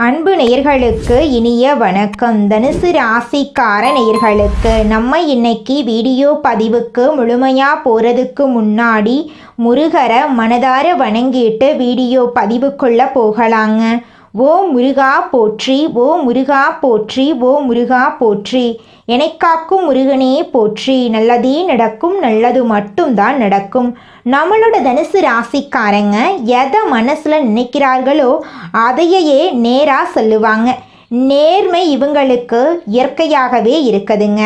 அன்பு நேயர்களுக்கு இனிய வணக்கம். தனுசு ராசிக்கார நேயர்களுக்கு நம்ம இன்னைக்கு வீடியோ பதிவுக்கு முழுமையாக போகிறதுக்கு முன்னாடி முருகரை மனதார வணங்கிட்டு வீடியோ பதிவுக்குள்ளே போகலாங்க. ஓ முருகா போற்றி, ஓ முருகா போற்றி, ஓ முருகா போற்றி, எனக்காக்கும் முருகனே போற்றி. நல்லதே நடக்கும், நல்லது மட்டும்தான் நடக்கும். நம்மளோட தனுசு ராசிக்காரங்க எதை மனசில் நினைக்கிறார்களோ அதையே நேராக சொல்லுவாங்க. நேர்மை இவங்களுக்கு இயற்கையாகவே இருக்குதுங்க.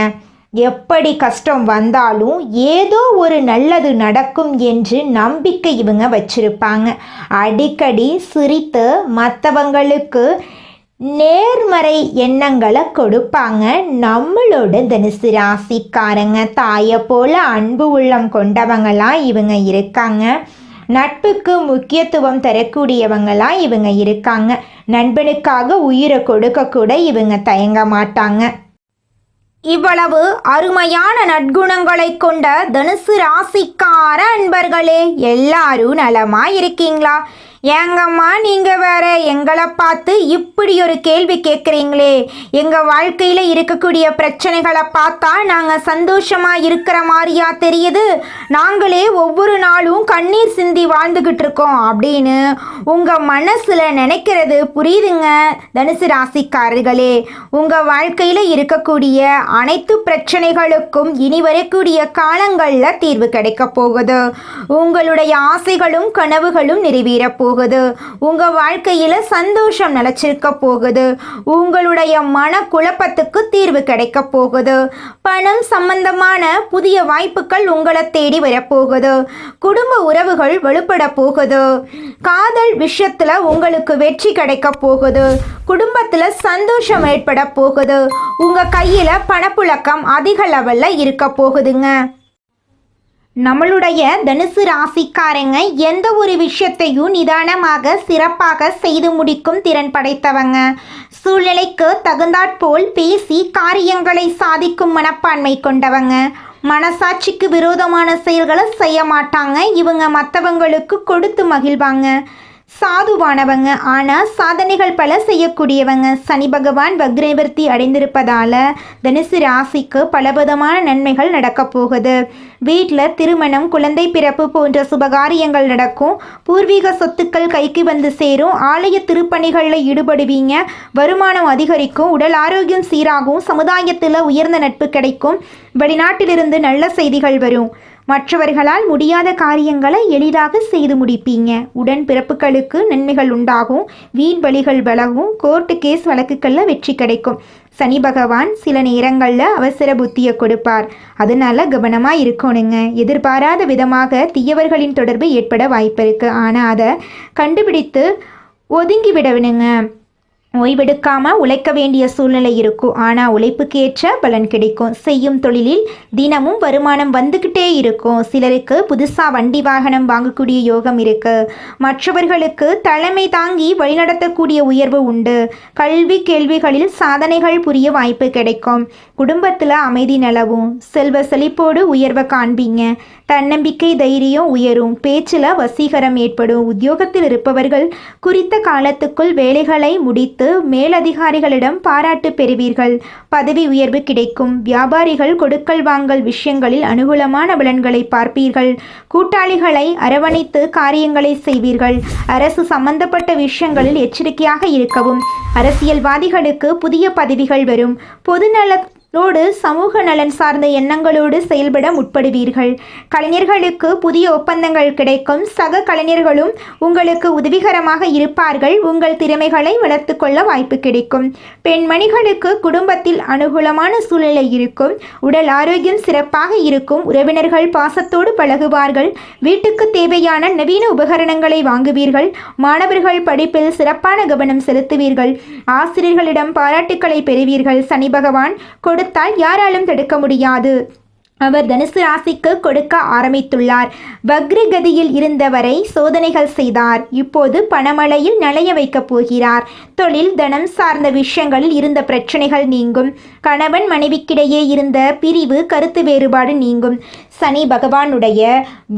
எப்படி கஷ்டம் வந்தாலும் ஏதோ ஒரு நல்லது நடக்கும் என்று நம்பிக்கை இவங்க வச்சிருப்பாங்க. அடிக்கடி சிரித்து மற்றவங்களுக்கு நேர்மறை எண்ணங்களை கொடுப்பாங்க. நம்மளோட தனுசு ராசிக்காரங்க தாயை போல அன்பு உள்ளம் கொண்டவங்களாம் இவங்க இருக்காங்க. நட்புக்கு முக்கியத்துவம் தரக்கூடியவங்களாம் இவங்க இருக்காங்க. நண்பனுக்காக உயிரை கொடுக்க கூட இவங்க தயங்க மாட்டாங்க. இவ்வளவு அருமையான நற்குணங்களை கொண்ட தனுசு ராசிக்கார அன்பர்களே, எல்லாரும் நலமா இருக்கீங்களா? ஏங்கம்மா நீங்கள் வேற எங்களை பார்த்து இப்படி ஒரு கேள்வி கேட்குறீங்களே? எங்கள் வாழ்க்கையில் இருக்கக்கூடிய பிரச்சனைகளை பார்த்தா நாங்கள் சந்தோஷமாக இருக்கிற மாதிரியா தெரியுது? நாங்களே ஒவ்வொரு நாளும் கண்ணீர் சிந்தி வாழ்ந்துக்கிட்டு இருக்கோம் அப்படின்னு உங்கள் மனசில் நினைக்கிறது புரியுதுங்க தனுசு ராசிக்காரர்களே. உங்கள் வாழ்க்கையில் இருக்கக்கூடிய அனைத்து பிரச்சனைகளுக்கும் இனி வரக்கூடிய காலங்களில் தீர்வு கிடைக்க போகுது. உங்களுடைய ஆசைகளும் கனவுகளும் நிறைவேற போகுது. உங்க வாழ்க்கையில சந்தோஷம் நிலைச்சிருக்க போகுது. உங்களுடைய மன குழப்பத்துக்கு தீர்வு கிடைக்க போகுது. பணம் சம்பந்தமான புதிய வாய்ப்புகள் உங்களை தேடி வரப்போகுது. குடும்ப உறவுகள் வலுப்பட போகுது. காதல் விஷயத்துல உங்களுக்கு வெற்றி கிடைக்க போகுது. குடும்பத்துல சந்தோஷம் ஏற்பட போகுது. உங்க கையில பணப்புழக்கம் அதிக லெவல்ல இருக்க போகுதுங்க. நம்மளுடைய தனுசு ராசிக்காரங்க எந்த ஒரு விஷயத்தையும் நிதானமாக சிறப்பாக செய்து முடிக்கும் திறன் படைத்தவங்க. சூழ்நிலைக்கு தகுந்தாற்போல் பேசி காரியங்களை சாதிக்கும் மனப்பான்மை கொண்டவங்க. மனசாட்சிக்கு விரோதமான செயல்களை செய்ய மாட்டாங்க. இவங்க மற்றவங்களுக்கு கொடுத்து மகிழ்வாங்க. சாதுவானவங்க, ஆனால் சாதனைகள் பல செய்யக்கூடியவங்க. சனி பகவான் வக்ரநிவர்த்தி அடைந்திருப்பதால தனுசு ராசிக்கு பலவிதமான நன்மைகள் நடக்க போகுது. வீட்டில் திருமணம், குழந்தை பிறப்பு போன்ற சுபகாரியங்கள் நடக்கும். பூர்வீக சொத்துக்கள் கைக்கு வந்து சேரும். ஆலய திருப்பணிகளில் ஈடுபடுவீங்க. வருமானம் அதிகரிக்கும். உடல் ஆரோக்கியம் சீராகும். சமுதாயத்தில் உயர்ந்த நட்பு கிடைக்கும். வெளிநாட்டிலிருந்து நல்ல செய்திகள் வரும். மற்றவர்களால் முடியாத காரியங்களை எளிதாக செய்து முடிப்பீங்க. உடன் பிறப்புகளுக்கு நன்மைகள் உண்டாகும். வீண் வழிகள் விலகும். கோர்ட்டு கேஸ் வழக்குகளில் வெற்றி கிடைக்கும். சனி பகவான் சில நேரங்களில் அவசர புத்தியை கொடுப்பார். அதனால கவனமாக இருக்கணுங்க. எதிர்பாராத விதமாக தீயவர்களின் தொடர்பு ஏற்பட வாய்ப்பு இருக்குது. ஆனால் அதை கண்டுபிடித்து ஒதுங்கி விடணுங்க. ஓய்வெடுக்காமல் உழைக்க வேண்டிய சூழ்நிலை இருக்கும். ஆனால் உழைப்புக்கு ஏற்ற பலன் கிடைக்கும். செய்யும் தொழிலில் தினமும் வருமானம் வந்துக்கிட்டே இருக்கும். சிலருக்கு புதுசாக வண்டி வாகனம் வாங்கக்கூடிய யோகம் இருக்குது. மற்றவர்களுக்கு தலைமை தாங்கி வழிநடத்தக்கூடிய உயர்வு உண்டு. கல்வி கேள்விகளில் சாதனைகள் புரிய வாய்ப்பு கிடைக்கும். குடும்பத்தில் அமைதி நிலவும். செல்வ செழிப்போடு உயர்வை காண்பீங்க. தன்னம்பிக்கை தைரியம் உயரும். பேச்சில் வசீகரம் ஏற்படும். உத்தியோகத்தில் இருப்பவர்கள் குறித்த காலத்துக்குள் வேலைகளை முடித்து மேலதிகாரிகளிடம் பாராட்டு பெறுவீர்கள். பதவி உயர்வு கிடைக்கும். வியாபாரிகள் கொடுக்கல் வாங்கல் விஷயங்களில் அனுகூலமான பலன்களை பார்ப்பீர்கள். கூட்டாளிகளை அரவணைத்து காரியங்களை செய்வீர்கள். அரசு சம்பந்தப்பட்ட விஷயங்களில் எச்சரிக்கையாக இருக்கவும். அரசியல்வாதிகளுக்கு புதிய பதவிகள் வரும். பொதுநல சமூக நலன் சார்ந்த எண்ணங்களோடு செயல்பட முற்படுவீர்கள். கலைஞர்களுக்கு புதிய ஒப்பந்தங்கள் கிடைக்கும். சக கலைஞர்களும் உங்களுக்கு உதவிகரமாக இருப்பார்கள். உங்கள் திறமைகளை வளர்த்து கொள்ள வாய்ப்பு கிடைக்கும். பெண்மணிகளுக்கு குடும்பத்தில் அனுகூலமான சூழ்நிலை இருக்கும். உடல் ஆரோக்கியம் சிறப்பாக இருக்கும். உறவினர்கள் பாசத்தோடு பழகுவார்கள். வீட்டுக்கு தேவையான நவீன உபகரணங்களை வாங்குவீர்கள். மாணவர்கள் படிப்பில் சிறப்பான கவனம் செலுத்துவீர்கள். ஆசிரியர்களிடம் பாராட்டுக்களை பெறுவீர்கள். சனி பகவான் கொடுத்தால் யாராலும் தடுக்க முடியாது. அவர் தனுசு ராசிக்கு கொடுக்க ஆரம்பித்துள்ளார். வக்ரகதியில் இருந்தவரை சோதனைகள் செய்தார். இப்போது பணமழையில் நனைய வைக்கப் போகிறார். தொழில், தனம் சார்ந்த விஷயங்களில் இருந்த பிரச்சனைகள் நீங்கும். கணவன் மனைவிக்கிடையே இருந்த பிரிவு, கருத்து வேறுபாடு நீங்கும். சனி பகவானுடைய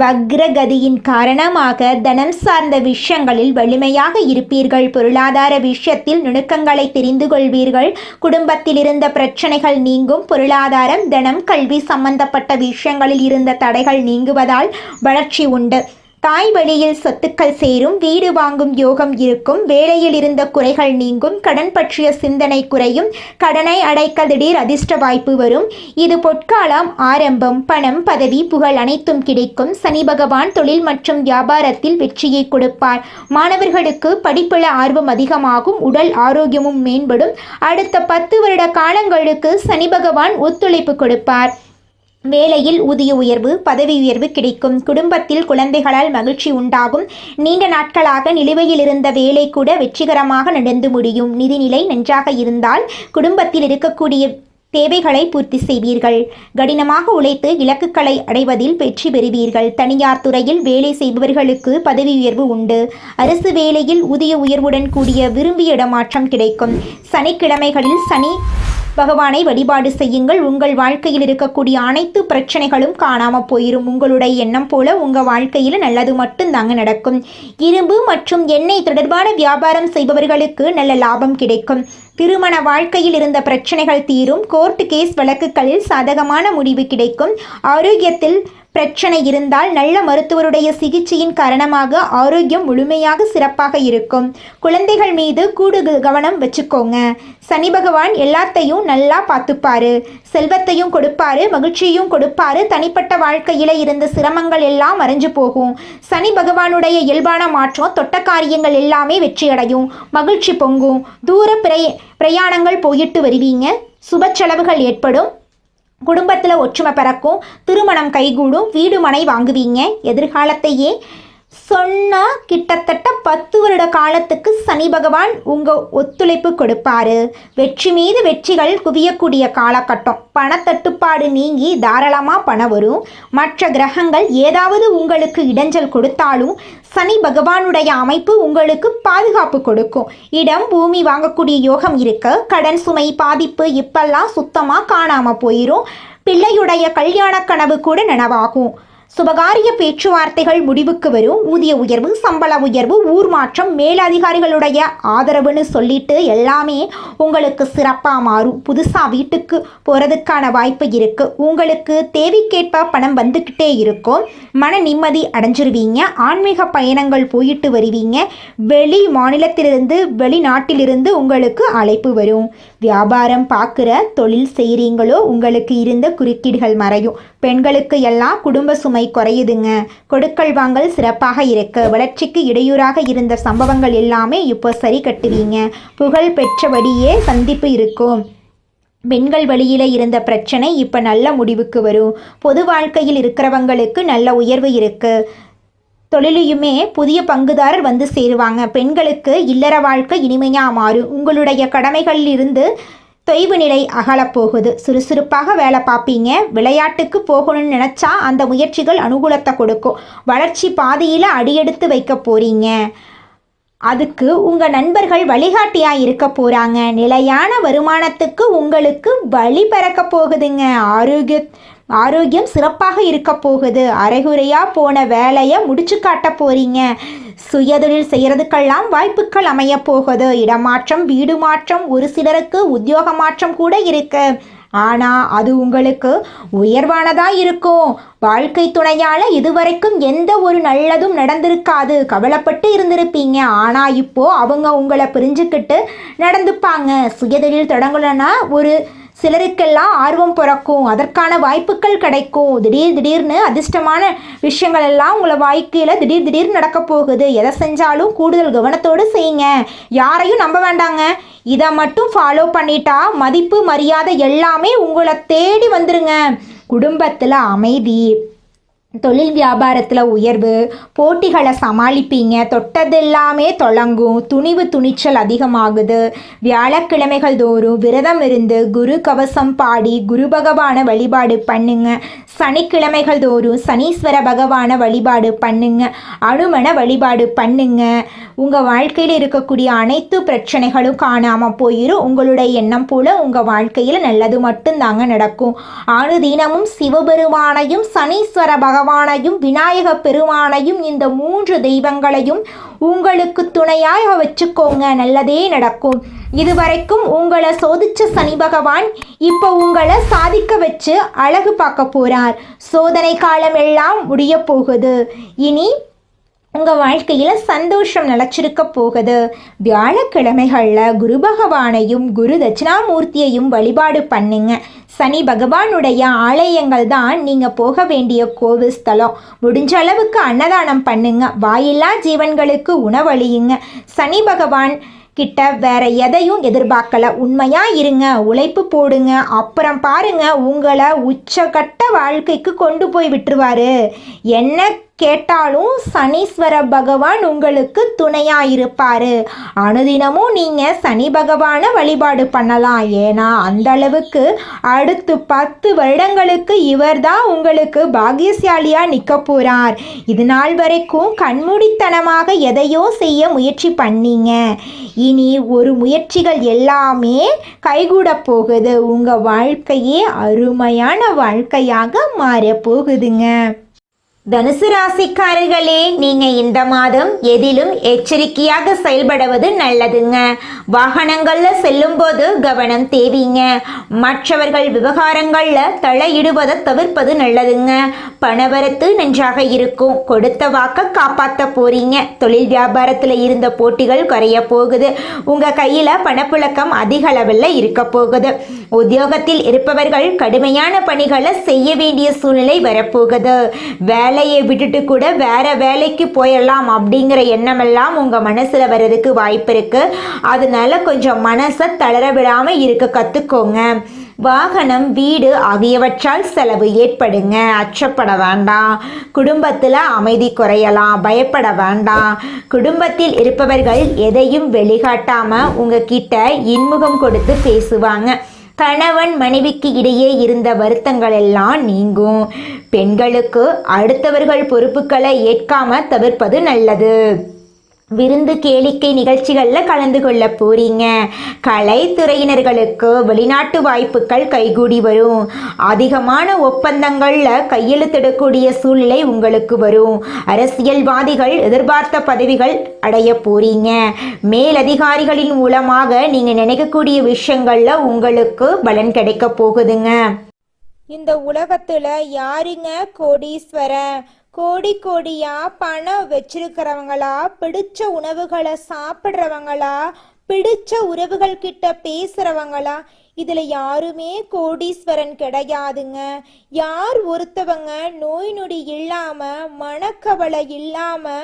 வக்ரகதியின் காரணமாக தனம் சார்ந்த விஷயங்களில் வலிமையாக இருப்பீர்கள். பொருளாதார விஷயத்தில் நுணுக்கங்களை தெரிந்து கொள்வீர்கள். குடும்பத்தில் இருந்த பிரச்சனைகள் நீங்கும். பொருளாதாரம், தனம், கல்வி சம்பந்தப்பட்ட விஷயங்களில் இருந்த தடைகள் நீங்குவதால் வளர்ச்சி உண்டு. தாய் வழியில் சொத்துக்கள் சேரும். வீடு வாங்கும் யோகம் இருக்கும். வேலையில் இருந்த குறைகள் நீங்கும். கடன் பற்றிய சிந்தனை குறையும். கடனை அடைக்க திடீர் அதிர்ஷ்ட வாய்ப்பு வரும். இது பொற்காலம் ஆரம்பம். பணம், பதவி, புகழ் அனைத்தும் கிடைக்கும். சனி பகவான் தொழில் மற்றும் வியாபாரத்தில் வெற்றியை கொடுப்பார். மாணவர்களுக்கு படிப்புல ஆர்வம் அதிகமாகும். உடல் ஆரோக்கியமும் மேம்படும். அடுத்த 10 வருட காலங்களுக்கு சனி பகவான் ஒத்துழைப்பு கொடுப்பார். வேலையில் ஊதிய உயர்வு, பதவி உயர்வு கிடைக்கும். குடும்பத்தில் குழந்தைகளால் மகிழ்ச்சி உண்டாகும். நீண்ட நாட்களாக நிலுவையில் இருந்த வேலை கூட வெற்றிகரமாக நடந்து முடியும். நிதிநிலை நன்றாக இருந்தால் குடும்பத்தில் இருக்கக்கூடிய தேவைகளை பூர்த்தி செய்வீர்கள். கடினமாக உழைத்து இலக்குகளை அடைவதில் வெற்றி பெறுவீர்கள். தனியார் துறையில் வேலை செய்பவர்களுக்கு பதவி உயர்வு உண்டு. அரசு வேலையில் ஊதிய உயர்வுடன் கூடிய விரும்பிய இடமாற்றம் கிடைக்கும். சனிக்கிழமைகளில் சனி பகவானை வழிபாடு செய்யுங்கள். உங்கள் வாழ்க்கையில் இருக்கக்கூடிய அனைத்து பிரச்சனைகளும் காணாமல் போயிடும். உங்களுடைய எண்ணம் போல உங்கள் வாழ்க்கையில் நல்லது மட்டும்தாங்க நடக்கும். இரும்பு மற்றும் எண்ணெய் தொடர்பான வியாபாரம் செய்பவர்களுக்கு நல்ல லாபம் கிடைக்கும். திருமண வாழ்க்கையில் இருந்த பிரச்சனைகள் தீரும். கோர்ட் கேஸ் வழக்குகளில் சாதகமான முடிவு கிடைக்கும். ஆரோக்கியத்தில் பிரச்சனை இருந்தால் நல்ல மருத்துவருடைய சிகிச்சையின் காரணமாக ஆரோக்கியம் முழுமையாக சிறப்பாக இருக்கும். குழந்தைகள் மீது கூடுதல் கவனம் வச்சுக்கோங்க. சனி பகவான் எல்லாத்தையும் நல்லா பார்த்துப்பாரு. செல்வத்தையும் கொடுப்பாரு, மகிழ்ச்சியும் கொடுப்பாரு. தனிப்பட்ட வாழ்க்கையில இருந்த சிரமங்கள் எல்லாம் மறைஞ்சு போகும். சனி பகவானுடைய இயல்பான மாற்றம் தொட்ட காரியங்கள் எல்லாமே வெற்றியடையும். மகிழ்ச்சி பொங்கும். தூர பிரயாணங்கள் போயிட்டு வருவீங்க. சுப செலவுகள் ஏற்படும். குடும்பத்தில் ஒற்றுமை பிறக்கும். திருமணம் கைகூடும். வீடு மனை வாங்குவீங்க. எதிர்காலத்தையே சொன்னால் கிட்டத்தட்ட 10 வருட காலத்துக்கு சனி பகவான் உங்கள் ஒத்துழைப்பு கொடுப்பாரு. வெற்றி மீது வெற்றிகள் குவியக்கூடிய காலகட்டம். பணத்தட்டுப்பாடு நீங்கி தாராளமாக பணம் வரும். மற்ற கிரகங்கள் ஏதாவது உங்களுக்கு இடைஞ்சல் கொடுத்தாலும் சனி பகவானுடைய அமைப்பு உங்களுக்கு பாதுகாப்பு கொடுக்கும். இடம், பூமி வாங்கக்கூடிய யோகம் இருக்கு. கடன் சுமை பாதிப்பு இப்பெல்லாம் சுத்தமாக காணாமல் போயிடும். பிள்ளையுடைய கல்யாண கனவு கூட நனவாகும். சுபகாரிய பேச்சுவார்த்தைகள் முடிவுக்கு வரும். ஊதிய உயர்வு, சம்பள உயர்வு, ஊர் மாற்றம், மேலதிகாரிகளுடைய ஆதரவுன்னு சொல்லிட்டு எல்லாமே உங்களுக்கு சிறப்பாக மாறும். புதுசாக வீட்டுக்கு போகிறதுக்கான வாய்ப்பு இருக்குது. உங்களுக்கு தேவைக்கேற்ப பணம் வந்துக்கிட்டே இருக்கும். மன நிம்மதி அடைஞ்சிருவீங்க. ஆன்மீக பயணங்கள் போயிட்டு வருவீங்க. வெளி மாநிலத்திலிருந்து வெளிநாட்டிலிருந்து உங்களுக்கு அழைப்பு வரும். வியாபாரம் பார்க்குற தொழில் செய்கிறீங்களோ உங்களுக்கு இருந்த குறுக்கீடுகள் மறையும். பெண்களுக்கு எல்லாம் குடும்ப சுமை குறையுதுங்க. கொடுக்கல் வாங்கல் சிறப்பாக இருக்கு. வளர்ச்சிக்கு இடையூறாக இருந்த சம்பவங்கள் எல்லாமே இப்போ சரி கட்டுவீங்க. புகழ் பெற்றபடியே சந்திப்பு இருக்கும். பெண்கள் வழியில் இருந்த பிரச்சனை இப்போ நல்ல முடிவுக்கு வரும். பொது வாழ்க்கையில் இருக்கிறவங்களுக்கு நல்ல உயர்வு இருக்கு. தொழிலையுமே புதிய பங்குதாரர் வந்து சேருவாங்க. பெண்களுக்கு இல்லற வாழ்க்கை இனிமையாக மாறும். உங்களுடைய கடமைகளில் இருந்து தொய்வு நிலை அகலப்போகுது. சுறுசுறுப்பாக வேலை பார்ப்பீங்க. விளையாட்டுக்கு போகணும்னு நினச்சா அந்த முயற்சிகள் அனுகூலத்தை கொடுக்கும். வளர்ச்சி பாதையில் அடியெடுத்து வைக்க போகிறீங்க. அதுக்கு உங்கள் நண்பர்கள் வழிகாட்டியாக இருக்க போகிறாங்க. நிலையான வருமானத்துக்கு உங்களுக்கு வழி பிறக்க போகுதுங்க. ஆரோக்கியம் சிறப்பாக இருக்க போகுது. அரைகுறையாக போன வேலையை முடிச்சு காட்ட போகிறீங்க. சுயதொழில் செய்கிறதுக்கெல்லாம் வாய்ப்புகள் அமைய போகுது. இடமாற்றம், வீடு மாற்றம், ஒரு சிலருக்கு உத்தியோக மாற்றம் கூட இருக்கு. ஆனால் அது உங்களுக்கு உயர்வானதாக இருக்கும். வாழ்க்கை துணையால் இதுவரைக்கும் எந்த ஒரு நல்லதும் நடந்திருக்காது. கவலைப்பட்டு இருந்திருப்பீங்க. ஆனால் இப்போது அவங்க உங்களை புரிஞ்சுக்கிட்டு நடந்துப்பாங்க. சுயதொழில் தொடங்கலைன்னா ஒரு சிலருக்கெல்லாம் ஆர்வம் பிறக்கும். அதற்கான வாய்ப்புகள் கிடைக்கும். திடீர்னு அதிர்ஷ்டமான விஷயங்கள் எல்லாம் உங்களை வாழ்க்கையில் திடீர்னு நடக்க போகுது. எதை செஞ்சாலும் கூடுதல் கவனத்தோடு செய்யுங்க. யாரையும் நம்ப வேண்டாங்க. இதை மட்டும் ஃபாலோ பண்ணிட்டா மதிப்பு, மரியாதை எல்லாமே உங்களை தேடி வந்துருங்க. குடும்பத்தில் அமைதி, தொழில் வியாபாரத்தில் உயர்வு, போட்டிகளை சமாளிப்பீங்க, தொட்டதெல்லாமே தொடங்கும், துணிவு துணிச்சல் அதிகமாகுது. வியாழக்கிழமைகள் தோறும் விரதம் இருந்து குரு கவசம் பாடி குரு பகவான வழிபாடு பண்ணுங்க. சனிக்கிழமைகள் தோறும் சனீஸ்வர பகவான வழிபாடு பண்ணுங்க. அனுமன வழிபாடு பண்ணுங்க. உங்கள் வாழ்க்கையில் இருக்கக்கூடிய அனைத்து பிரச்சனைகளும் காணாமல் போயிடும். உங்களுடைய எண்ணம் போல உங்கள் வாழ்க்கையில் நல்லது மட்டும்தாங்க நடக்கும். அனுதினமும் சிவபெருமானையும் சனீஸ்வர பகவானையும் விநாயக பெருமானையும் இந்த 3 தெய்வங்களையும் உங்களுக்கு துணையாக வச்சுக்கோங்க. நல்லதே நடக்கும். இதுவரைக்கும் உங்களை சோதிச்ச சனி பகவான் இப்போ உங்களை சாதிக்க வச்சு அழகு பார்க்க போறார். சோதனை காலம் எல்லாம் முடிய போகுது. இனி உங்கள் வாழ்க்கையில் சந்தோஷம் நிலச்சிருக்க போகுது. வியாழக்கிழமைகளில் குரு பகவானையும் குரு தட்சிணாமூர்த்தியையும் வழிபாடு பண்ணுங்க. சனி பகவானுடைய ஆலயங்கள் தான் நீங்கள் போக வேண்டிய கோவில் ஸ்தலம். முடிஞ்ச அளவுக்கு அன்னதானம் பண்ணுங்க. வாயில்லா ஜீவன்களுக்கு உணவளியுங்க. சனி பகவான் கிட்ட வேற எதையும் எதிர்பார்க்கல. உண்மையா இருங்க, உழைப்பு போடுங்க, அப்புறம் பாருங்க உங்களை உச்சகட்ட வாழ்க்கைக்கு கொண்டு போய் விட்டுருவாரு. என்ன கேட்டாலும் சனீஸ்வர பகவான் உங்களுக்கு துணையா இருப்பாரு. அனுதினமும் நீங்க சனி பகவானை வழிபாடு பண்ணலாம். ஏன்னா அந்த அளவுக்கு அடுத்து 10 வருடங்களுக்கு இவர் தான் உங்களுக்கு பாக்கியசாலியா நிற்க போறார். இது நாள் வரைக்கும் கண்மூடித்தனமாக எதையோ செய்ய முயற்சி பண்ணீங்க. இனி ஒரு முயற்சிகள் எல்லாமே கைகூட போகுது. உங்க வாழ்க்கையே அருமையான வாழ்க்கையாக மாற போகுதுங்க. தனுசு ராசிக்காரர்களே, நீங்க இந்த மாதம் எதிலும் எச்சரிக்கையாக செயல்படுவது நல்லதுங்க. வாகனங்கள்ல செல்லும் போது கவனம் தேவைங்க. மற்றவர்கள் விவகாரங்கள்ல தலையிடுவதை தவிர்ப்பது நல்லதுங்க. பணவரத்து நன்றாக இருக்கும். கொடுத்த வாக்க காப்பாற்ற போறீங்க. தொழில் வியாபாரத்தில் இருந்த போட்டிகள் குறைய போகுது. உங்க கையில பணப்புழக்கம் அதிக அளவில் இருக்க போகுது. உத்தியோகத்தில் இருப்பவர்கள் கடுமையான பணிகளை செய்ய வேண்டிய சூழ்நிலை வரப்போகுது. வேலையை விட்டுட்டு கூட வேற வேலைக்கு போயிடலாம் அப்படிங்கிற எண்ணமெல்லாம் உங்க மனசுல வர்றதுக்கு வாய்ப்பு இருக்கு. அதனால கொஞ்சம் மனசை தளர விடாம இருக்க கத்துக்கோங்க. வாகனம், வீடு ஆகியவற்றால் செலவு ஏற்படுங்க. அச்சப்பட வேண்டாம். குடும்பத்தில் அமைதி குறையலாம். பயப்பட வேண்டாம். குடும்பத்தில் இருப்பவர்கள் எதையும் வெளிக்காட்டாம உங்ககிட்ட இன்முகம் கொடுத்து பேசுவாங்க. கணவன் மனைவிக்கு இடையே இருந்த வருத்தங்கள் எல்லாம் நீங்கும். பெண்களுக்கு அடுத்தவர்கள் பொறுப்புகளை ஏற்காம தவிர்ப்பது நல்லது. விருந்து கேளிக்கை நிகழ்ச்சிகளில் கலந்து கொள்ள போறீங்க. கலைத்துறையினர்களுக்கு வெளிநாட்டு வாய்ப்புகள் கைகூடி வரும். அதிகமான ஒப்பந்தங்களில் கையெழுத்திடக்கூடிய சூழ்நிலை உங்களுக்கு வரும். அரசியல்வாதிகள் எதிர்பார்த்த பதவிகள் அடைய போறீங்க. மேலதிகாரிகளின் மூலமாக நீங்க நினைக்கக்கூடிய விஷயங்கள்ல உங்களுக்கு பலன் கிடைக்க போகுதுங்க. இந்த உலகத்துல யாருங்க கோடீஸ்வரன்? கோடி கோடியா பணம் வச்சிருக்கிறவங்களா, பிடிச்ச உணவுகளை சாப்பிட்றவங்களா, பிடிச்ச உறவுகள் கிட்ட பேசுறவங்களா? இதுல யாருமே கோடீஸ்வரன் கிடையாதுங்க. யார் ஒருத்தவங்க நோய் நொடி இல்லாம மனக்கவலை இல்லாம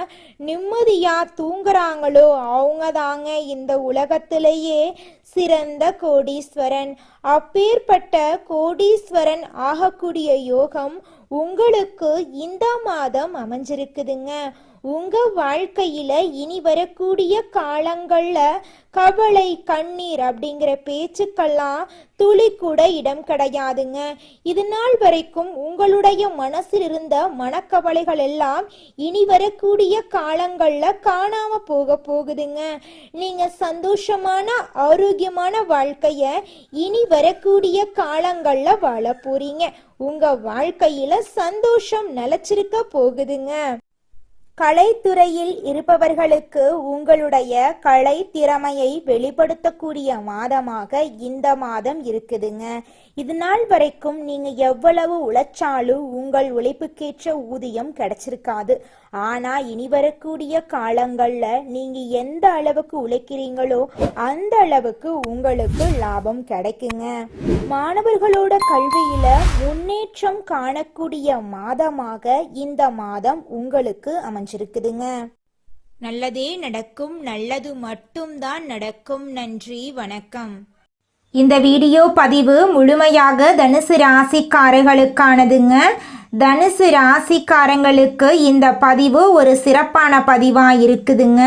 நிம்மதியா தூங்குறாங்களோ அவங்க தாங்க இந்த உலகத்திலேயே சிறந்த கோடீஸ்வரன். அப்பேற்பட்ட கோடீஸ்வரன் ஆகக்கூடிய யோகம் உங்களுக்கு இந்த மாதம் அமைஞ்சிருக்குதுங்க. உங்க வாழ்க்கையில இனி வரக்கூடிய காலங்கள்ல கவலை, கண்ணீர் அப்படிங்கிற பேச்சுக்கெல்லாம் துளி கூட இடம் கிடையாதுங்க. இது நாள் வரைக்கும் உங்களுடைய மனசில் இருந்த மனக்கவலைகள் எல்லாம் இனி வரக்கூடிய காலங்கள்ல காணாம போகுதுங்க. நீங்க சந்தோஷமான ஆரோக்கியமான வாழ்க்கைய இனி வரக்கூடிய காலங்கள்ல வாழ போறீங்க. உங்க வாழ்க்கையில சந்தோஷம் நிலைச்சிருக்க போகுதுங்க. கலைத்துறையில் இருப்பவர்களுக்கு உங்களுடைய கலை திறமையை வெளிப்படுத்தக்கூடிய மாதமாக இந்த மாதம் இருக்குதுங்க. இது நாள் வரைக்கும் நீங்க எவ்வளவு உழைச்சாலும் உங்கள் உழைப்புக்கேற்ற ஊதியம் கிடைச்சிருக்காது. ஆனா இனி வரக்கூடிய காலங்கள்ல நீங்க எந்த அளவுக்கு உழைக்கிறீங்களோ அந்த அளவுக்கு உங்களுக்கு லாபம் கிடைக்குங்க. மாணவர்களோட கல்வியில முன்னேற்றம் காணக்கூடிய மாதமாக இந்த மாதம் உங்களுக்கு அமைஞ்சிருக்குதுங்க. நல்லதே நடக்கும். நல்லது மட்டும்தான் நடக்கும். நன்றி, வணக்கம். இந்த வீடியோ பதிவு முழுமையாக தனுசு ராசிக்காரர்களுக்கானதுங்க. தனுசு ராசிக்காரங்களுக்கு இந்த பதிவு ஒரு சிறப்பான பதிவாக இருக்குதுங்க.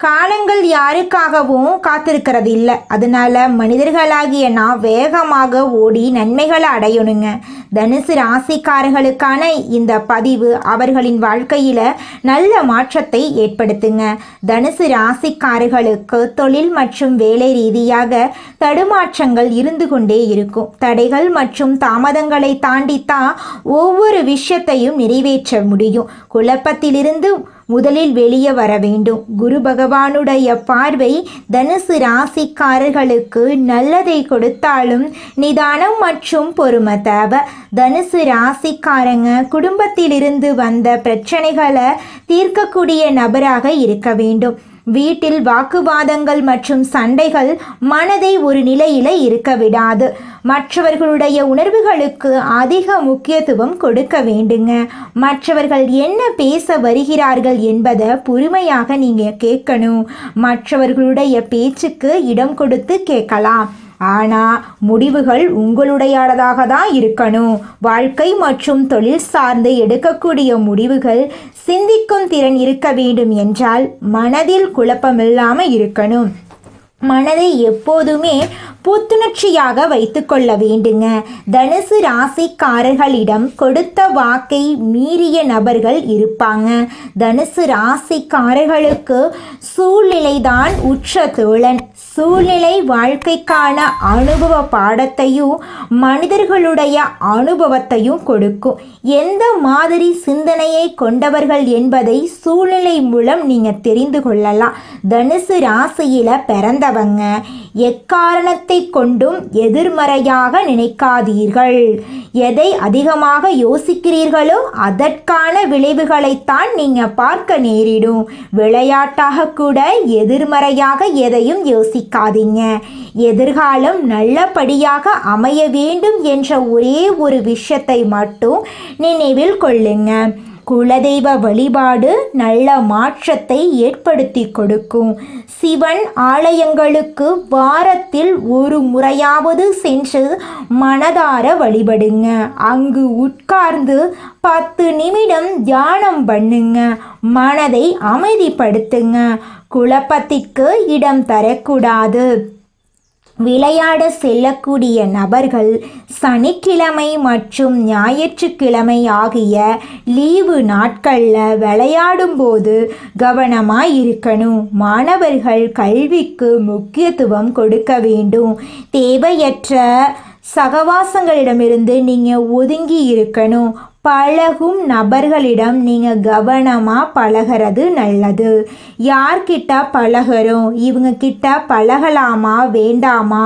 காலங்கள் யாருக்காகவும் காத்திருக்கிறது இல்லை. அதனால மனிதர்களாகிய நான் வேகமாக ஓடி நன்மைகளை அடையணுங்க. தனுசு ராசிக்காரர்களுக்கான இந்த பதிவு அவர்களின் வாழ்க்கையில் நல்ல மாற்றத்தை ஏற்படுத்துங்க. தனுசு ராசிக்காரர்களுக்கு தொழில் மற்றும் வேலை ரீதியாக தடுமாற்றங்கள் இருந்து கொண்டே இருக்கும். தடைகள் மற்றும் தாமதங்களை தாண்டித்தான் ஒவ்வொரு விஷயத்தையும் நிறைவேற்ற முடியும். குழப்பத்திலிருந்து முதலில் வெளியே வர வேண்டும். குரு பகவானுடைய பார்வை தனுசு ராசிக்காரர்களுக்கு நல்லதை கொடுத்தாலும் நிதானம் மற்றும் பொறுமை தேவை. தனுசு ராசிக்காரங்க குடும்பத்திலிருந்து வந்த பிரச்சனைகளை தீர்க்கக்கூடிய நபராக இருக்க வேண்டும். வீட்டில் வாக்குவாதங்கள் மற்றும் சண்டைகள் மனதை ஒரு நிலையில இருக்க விடாது. மற்றவர்களுடைய உணர்வுகளுக்கு அதிக முக்கியத்துவம் கொடுக்க வேண்டுங்க. மற்றவர்கள் என்ன பேச வருகிறார்கள் என்பதை பொறுமையாக நீங்க கேட்கணும். மற்றவர்களுடைய பேச்சுக்கு இடம் கொடுத்து கேட்கலாம். ஆனால் முடிவுகள் உங்களுடையதாக தான் இருக்கணும். வாழ்க்கை மற்றும் தொழில் சார்ந்து எடுக்கக்கூடிய முடிவுகள் சிந்திக்கும் திறன் இருக்க வேண்டும் என்றால் மனதில் குழப்பமில்லாமல் இருக்கணும். மனதை எப்போதுமே புத்துணர்ச்சியாக வைத்து கொள்ள வேண்டுங்க. தனுசு ராசிக்காரர்களிடம் கொடுத்த வாக்கை மீறிய நபர்கள் இருப்பாங்க. தனுசு ராசிக்காரர்களுக்கு சூழ்நிலைதான் உற்ற தோழன். சூழ்நிலை வாழ்க்கைக்கான அனுபவ பாடத்தையும் மனிதர்களுடைய அனுபவத்தையும் கொடுக்கும். எந்த மாதிரி சிந்தனையை கொண்டவர்கள் என்பதை சூழ்நிலை மூலம் நீங்கள் தெரிந்து கொள்ளலாம். தனுசு ராசியில பிறந்தவங்க எக்காரணத்தை கொண்டும் எதிர்மறையாக நினைக்காதீர்கள். எதை அதிகமாக யோசிக்கிறீர்களோ அதற்கான விளைவுகளைத்தான் நீங்க பார்க்க நேரிடும். விளையாட்டாக கூட எதிர்மறையாக எதையும் யோசிக்காதீங்க. எதிர்காலம் நல்லபடியாக அமைய வேண்டும் என்ற ஒரே ஒரு விஷயத்தை மட்டும் நினைவில் கொள்ளுங்க. குலதெய்வ வழிபாடு நல்ல மாற்றத்தை ஏற்படுத்தி கொடுக்கும். சிவன் ஆலயங்களுக்கு வாரத்தில் ஒரு முறையாவது சென்று மனதார வழிபடுங்க. அங்கு உட்கார்ந்து 10 நிமிடம் தியானம் பண்ணுங்க. மனதை அமைதிப்படுத்துங்க. குழப்பத்திற்கு இடம் தரக்கூடாது. விளையாட செல்லக்கூடிய நபர்கள் சனிக்கிழமை மற்றும் ஞாயிற்றுக்கிழமை ஆகிய லீவு நாட்களில் விளையாடும்போது கவனமாக இருக்கணும். மாணவர்கள் கல்விக்கு முக்கியத்துவம் கொடுக்க வேண்டும். தேவையற்ற சகவாசங்களிடமிருந்து நீங்கள் ஒதுங்கி இருக்கணும். பழகும் நபர்களிடம் நீங்கள் கவனமாக பழகிறது நல்லது. யார்கிட்ட பழகிறோம், இவங்க கிட்ட பழகலாமா வேண்டாமா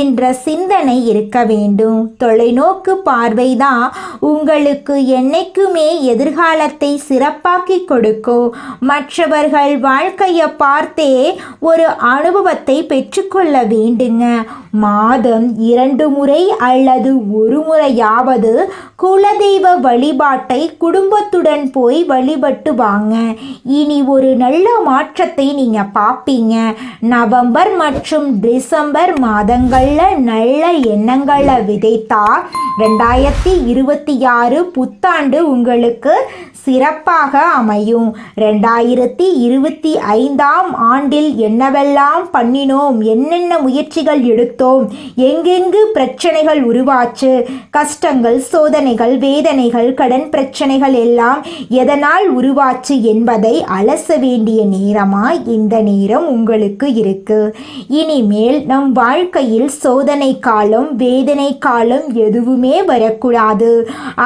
என்ற சிந்தனை இருக்க வேண்டும். தொலைநோக்கு பார்வை தான் உங்களுக்கு என்னைக்குமே எதிர்காலத்தை சிறப்பாக்கி கொடுக்கும். மற்றவர்கள் வாழ்க்கையை பார்த்தே ஒரு அனுபவத்தை பெற்றுக்கொள்ள வேண்டுங்க. மாதம் 2 முறை அல்லது 1 முறையாவது குலதெய்வ வழிபாட்டை குடும்பத்துடன் போய் வழிபட்டு வாங்க. இனி ஒரு நல்ல மாற்றத்தை நீங்க பார்ப்பீங்க. நவம்பர் மற்றும் டிசம்பர் மாதங்களில் நல்ல எண்ணங்களை விதைத்தா 2026 புத்தாண்டு உங்களுக்கு சிறப்பாக அமையும். 2025ஆம் ஆண்டில் என்னவெல்லாம் பண்ணினோம், என்னென்ன முயற்சிகள் எடுத்தோம், எங்கெங்கு பிரச்சனைகள் உருவாச்சு, கஷ்டங்கள், சோதனைகள், வேதனைகள், கடன் பிரச்சனைகள் எல்லாம் எதனால் உருவாச்சு என்பதை அலச வேண்டிய நேரமாய் இந்த நேரம் உங்களுக்கு இருக்கு. இனிமேல் நம் வாழ்க்கையில் சோதனை காலம், வேதனை காலம் எதுவுமே வரக்கூடாது.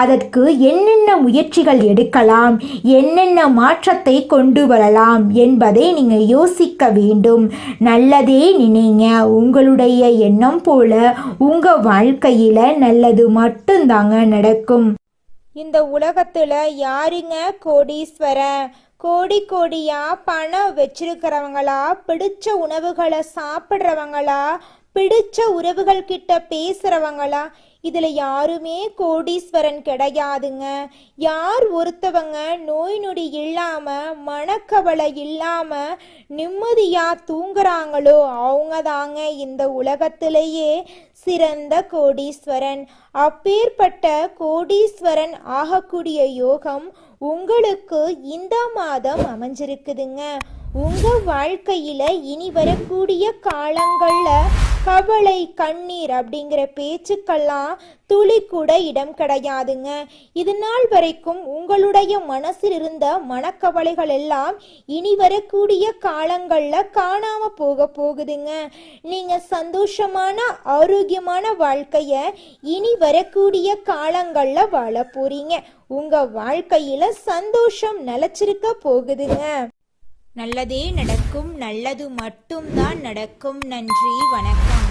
அதற்கு என்னென்ன முயற்சிகள் எடுக்கலாம், என்னென்ன மாற்றத்தை கொண்டு வரலாம் என்பதை நீங்க யோசிக்க வேண்டும். நல்லதே நினைங்க. உங்களுடைய எண்ணம் போல உங்க வாழ்க்கையில நல்லது மட்டும்தாங்க நடக்கும். இந்த உலகத்துல யாருங்க கோடீஸ்வரன்? கோடி கோடியா பணம் வச்சிருக்கிறவங்களா, பிடிச்ச உணவுகளை சாப்பிட்றவங்களா, பிடிச்ச உறவுகள் கிட்ட பேசுறவங்களா? இதுல யாருமே கோடீஸ்வரன் கிடையாதுங்க. யார் ஒருத்தவங்க நோய் நொடி இல்லாம மனக்கவலை இல்லாம நிம்மதியா தூங்குறாங்களோ அவங்க தாங்க இந்த உலகத்திலேயே சிறந்த கோடீஸ்வரன். அப்பேற்பட்ட கோடீஸ்வரன் ஆகக்கூடிய யோகம் உங்களுக்கு இந்த மாதம் அமைஞ்சிருக்குதுங்க. உங்க வாழ்க்கையில இனி வரக்கூடிய காலங்கள்ல கவலை கண்ணீர் அப்படிங்கிற பேச்சுக்கெல்லாம் துளி கூட இடம் கிடையாதுங்க. இது நாள் வரைக்கும் உங்களுடைய மனசில் இருந்த மனக்கவலைகள் எல்லாம் இனி வரக்கூடிய காலங்கள்ல காணாம போகுதுங்க. நீங்க சந்தோஷமான ஆரோக்கியமான வாழ்க்கைய இனி வரக்கூடிய காலங்கள்ல வாழ போறீங்க. உங்க வாழ்க்கையில சந்தோஷம் நிலைச்சிருக்க போகுதுங்க. நல்லதே நடக்கும், நல்லது மட்டும்தான் நடக்கும். நன்றி, வணக்கம்.